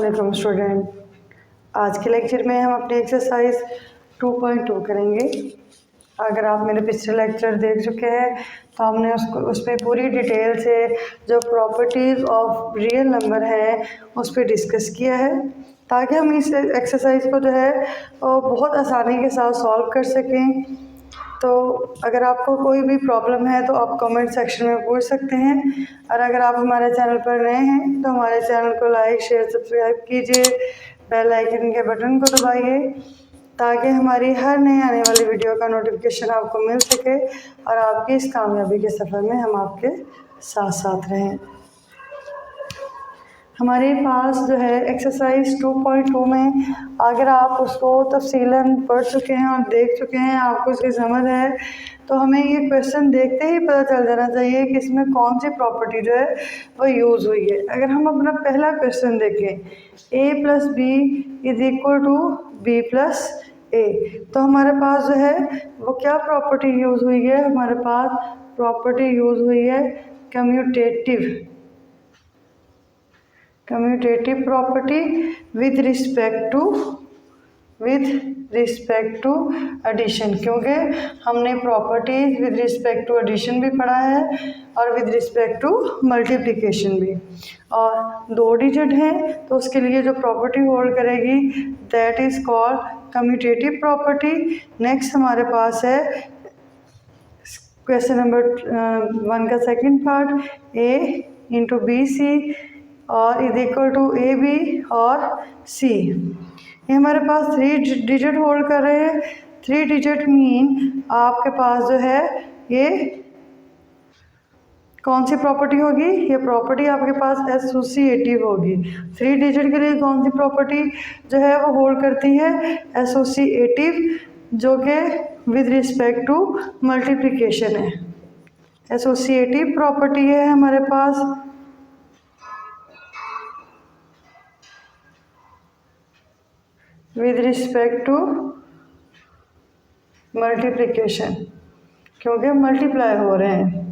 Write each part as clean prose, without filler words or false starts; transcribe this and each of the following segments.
अस्सलाम स्टूडेंट, आज के लेक्चर में हम अपनी एक्सरसाइज 2.2 करेंगे। अगर आप मेरे पिछले लेक्चर देख चुके हैं तो हमने उसमें पूरी डिटेल से जो प्रॉपर्टीज़ ऑफ रियल नंबर हैं उस पर डिस्कस किया है, ताकि हम इस एक्सरसाइज को जो है बहुत आसानी के साथ सॉल्व कर सकें। तो अगर आपको कोई भी प्रॉब्लम है तो आप कमेंट सेक्शन में पूछ सकते हैं, और अगर आप हमारे चैनल पर नए हैं तो हमारे चैनल को लाइक शेयर सब्सक्राइब कीजिए, बेल आइकन के बटन को दबाइए ताकि हमारी हर नई आने वाली वीडियो का नोटिफिकेशन आपको मिल सके और आपकी इस कामयाबी के सफ़र में हम आपके साथ साथ रहें। हमारे पास जो है एक्सरसाइज 2.2 में अगर आप उसको तफसीलन पढ़ चुके हैं और देख चुके हैं, आपको उसकी समझ है, तो हमें ये क्वेश्चन देखते ही पता चल जाना चाहिए कि इसमें कौन सी प्रॉपर्टी जो है वो यूज़ हुई है। अगर हम अपना पहला क्वेश्चन देखें, a + b = b + a, तो हमारे पास जो है वो क्या प्रॉपर्टी यूज़ हुई है? हमारे पास प्रॉपर्टी यूज़ हुई है commutative property with respect to addition, क्योंकि हमने properties with respect to addition भी पढ़ा है और विद रिस्पेक्ट टू मल्टीप्लिकेशन भी। और 2 डिजिट हैं तो उसके लिए जो प्रॉपर्टी होल्ड करेगी that is called commutative property. Next हमारे पास है क्वेश्चन नंबर 1 का सेकंड पार्ट, a × bc और = ab और c। ये हमारे पास 3 डिजिट होल्ड कर रहे हैं। 3 डिजिट मीन आपके पास जो है ये कौन सी प्रॉपर्टी होगी? ये प्रॉपर्टी आपके पास एसोसिएटिव होगी। 3 डिजिट के लिए कौन सी प्रॉपर्टी जो है वो होल्ड करती है? एसोसिएटिव, जो कि विद रिस्पेक्ट टू मल्टीप्लिकेशन है। एसोसिएटिव प्रॉपर्टी है हमारे पास विद रिस्पेक्ट टू मल्टीप्लिकेशन, क्योंकि मल्टीप्लाई हो रहे हैं।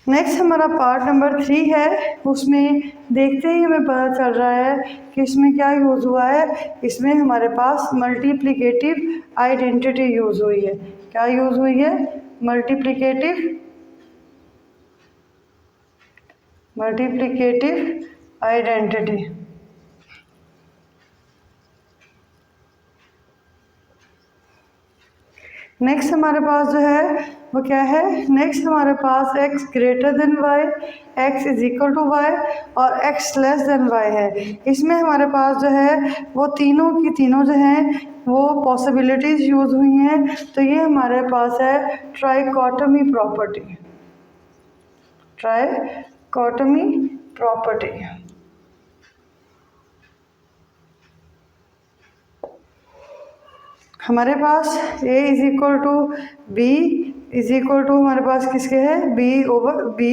नेक्स्ट हमारा पार्ट नंबर 3 है, उसमें देखते ही हमें पता चल रहा है कि इसमें क्या यूज़ हुआ है। इसमें हमारे पास मल्टीप्लिकेटिव आइडेंटिटी यूज़ हुई है। क्या यूज़ हुई है? Multiplicative identity. नेक्स्ट हमारे पास जो है वो क्या है? नेक्स्ट हमारे पास x > y, x = y और x y है। इसमें हमारे पास जो है वो तीनों की तीनों जो हैं वो पॉसिबिलिटीज़ यूज़ हुई हैं। तो ये हमारे पास है ट्राइकोटोमी प्रॉपर्टी। हमारे पास a = b हमारे पास किसके है? b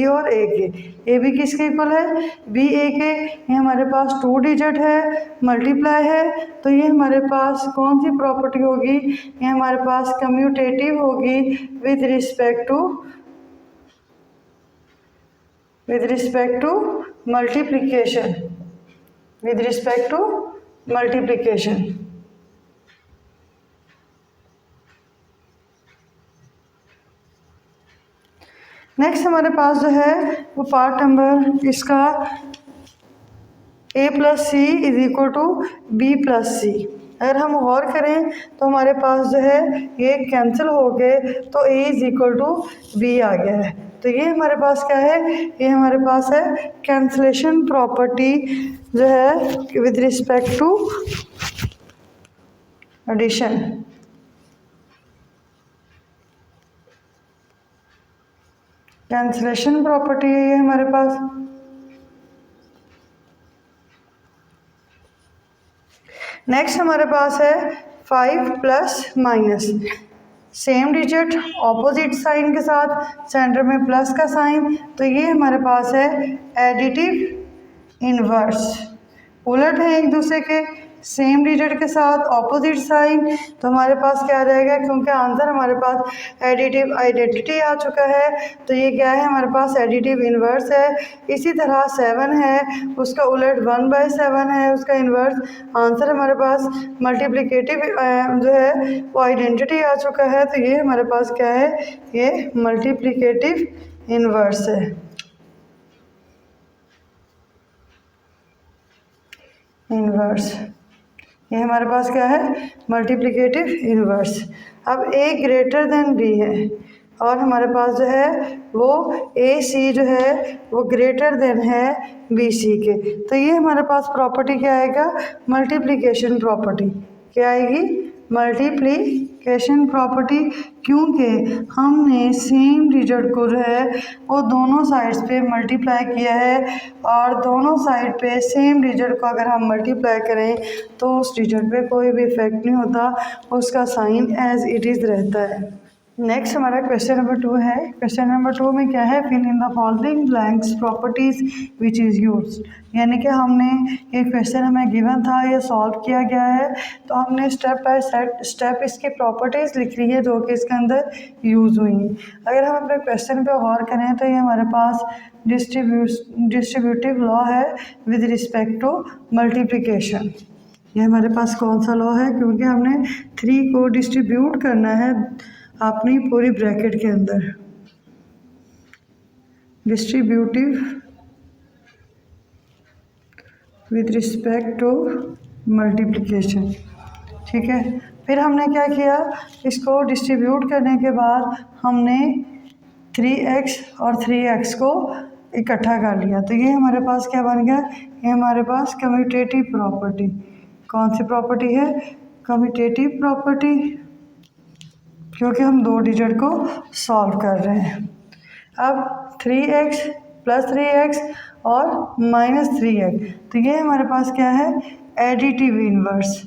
और a के। a b किसके इक्वल है? b a के। ये हमारे पास 2 डिजिट है, मल्टीप्लाई है, तो ये हमारे पास कौन सी प्रॉपर्टी होगी? ये हमारे पास कम्यूटेटिव होगी with respect to multiplication. Next हमारे पास जो है वो पार्ट नंबर इसका a + c = b + c। अगर हम गौर करें तो हमारे पास जो है ये कैंसिल हो गए, तो a = b आ गया है। तो ये हमारे पास क्या है? ये हमारे पास है कैंसलेशन प्रॉपर्टी जो है with respect to addition. Cancellation property है ये हमारे पास। नेक्स्ट हमारे पास है 5 +- सेम डिजिट ऑपोजिट साइन के साथ, सेंटर में प्लस का साइन, तो ये हमारे पास है एडिटिव इनवर्स, उलट है एक दूसरे के। सेम डिजिट के साथ ऑपोजिट साइन, तो हमारे पास क्या रहेगा, क्योंकि आंसर हमारे पास एडिटिव आइडेंटिटी आ चुका है तो ये क्या है, हमारे पास एडिटिव इन्वर्स है। इसी तरह 7 है, उसका उलट 1/7 है उसका इन्वर्स, आंसर हमारे पास मल्टीप्लिकेटिव जो है वो आइडेंटिटी आ चुका है, तो ये हमारे पास क्या है, ये मल्टीप्लिकेटिव इन्वर्स है। इन्वर्स ये हमारे पास क्या है, मल्टीप्लिकेटिव इन्वर्स। अब a ग्रेटर देन b है और हमारे पास जो है वो AC जो है वो ग्रेटर देन है BC के, तो ये हमारे पास प्रॉपर्टी क्या आएगा, मल्टीप्लिकेशन प्रॉपर्टी। क्या आएगी, मल्टीप्लिकेशन प्रॉपर्टी, क्योंकि हमने सेम डिजिट को जो है वो दोनों साइड्स पे मल्टीप्लाई किया है और दोनों साइड पे सेम डिजिट को अगर हम मल्टीप्लाई करें तो उस डिजिट पे कोई भी इफेक्ट नहीं होता, उसका साइन एज इट इज़ रहता है। नेक्स्ट हमारा क्वेश्चन नंबर 2 है। क्वेश्चन नंबर 2 में क्या है, fill in the following blanks properties which is used, यानी कि हमने ये क्वेश्चन हमें गिवन था, ये सॉल्व किया गया है तो हमने स्टेप बाय स्टेप इसकी प्रॉपर्टीज़ लिख ली है जो कि इसके अंदर यूज़ हुई हैं। अगर हम अपने क्वेश्चन पे गौर करें तो ये हमारे पास डिस्ट्रीब्यूटिव लॉ है विद रिस्पेक्ट टू मल्टीप्लिकेशन। ये हमारे पास कौन सा लॉ है, क्योंकि हमने 3 को डिस्ट्रीब्यूट करना है अपनी पूरी ब्रैकेट के अंदर, distributive with respect to multiplication. ठीक है, फिर हमने क्या किया, इसको डिस्ट्रीब्यूट करने के बाद हमने 3x और 3x को इकट्ठा कर लिया, तो ये हमारे पास क्या बन गया, ये हमारे पास कम्यूटेटिव प्रॉपर्टी। कौन सी प्रॉपर्टी है, कम्यूटेटिव प्रॉपर्टी, क्योंकि हम 2 डिजिट को सॉल्व कर रहे हैं। अब 3x प्लस 3x और माइनस 3x, तो ये हमारे पास क्या है, एडिटिव इन्वर्स।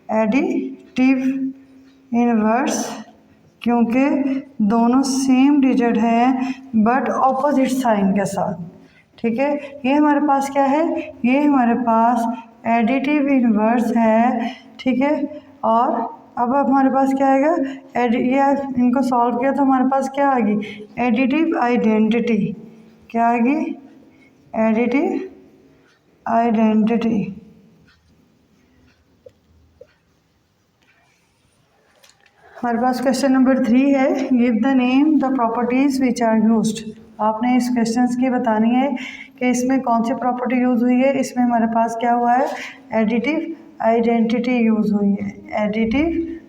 एडिटिव इन्वर्स क्योंकि दोनों सेम डिजिट हैं बट ऑपोजिट साइन के साथ। ठीक है, ये हमारे पास क्या है, ये हमारे पास एडिटिव इन्वर्स है। ठीक है, और अब हमारे पास क्या आएगा, ये इनको सॉल्व किया तो हमारे पास क्या आ गई, एडिटिव आइडेंटिटी। क्या आ गई, एडिटिव आइडेंटिटी। हमारे पास क्वेश्चन नंबर 3 है, give the name the properties which are used. आपने इस क्वेश्चन की बतानी है कि इसमें कौन सी प्रॉपर्टी यूज़ हुई है। इसमें हमारे पास क्या हुआ है, एडिटिव आइडेंटिटी यूज़ हुई है, एडिटिव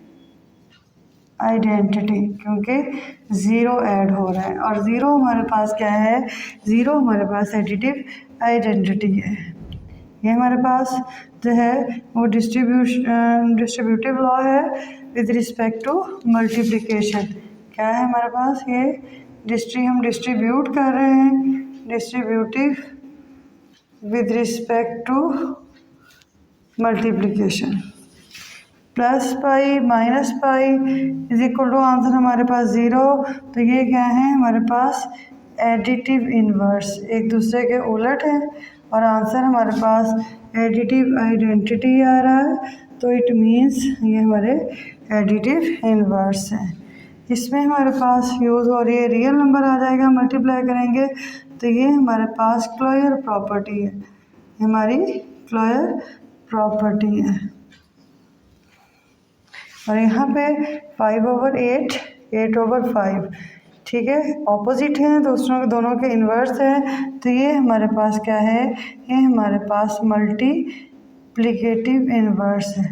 आइडेंटिटी, क्योंकि 0 ऐड हो रहा है और 0 हमारे पास क्या है, 0 हमारे पास एडिटिव आइडेंटिटी है। ये हमारे पास जो है वो डिस्ट्रीब्यूटिव लॉ है विद रिस्पेक्ट टू मल्टीप्लिकेशन। क्या है हमारे पास, ये हम डिस्ट्रीब्यूट कर रहे हैं, distributive with respect to multiplication. Plus pi minus pi is equal to, answer हमारे पास 0, तो ये क्या है हमारे पास एडिटिव इन्वर्स, एक दूसरे के उलट है और आंसर हमारे पास एडिटिव आइडेंटिटी आ रहा है, तो इट मीन्स ये हमारे एडिटिव इन्वर्स हैं। इसमें हमारे पास यूज़ हो रही है, रियल नंबर आ जाएगा, मल्टीप्लाई करेंगे तो ये हमारे पास क्लोयर प्रॉपर्टी है, हमारी क्लोयर प्रॉपर्टी है। और यहाँ पे 5/8, 8/5, ठीक है, ऑपोजिट हैं, दोनों के इन्वर्स हैं, तो ये हमारे पास क्या है, ये हमारे पास मल्टीप्लिकेटिव इन्वर्स है।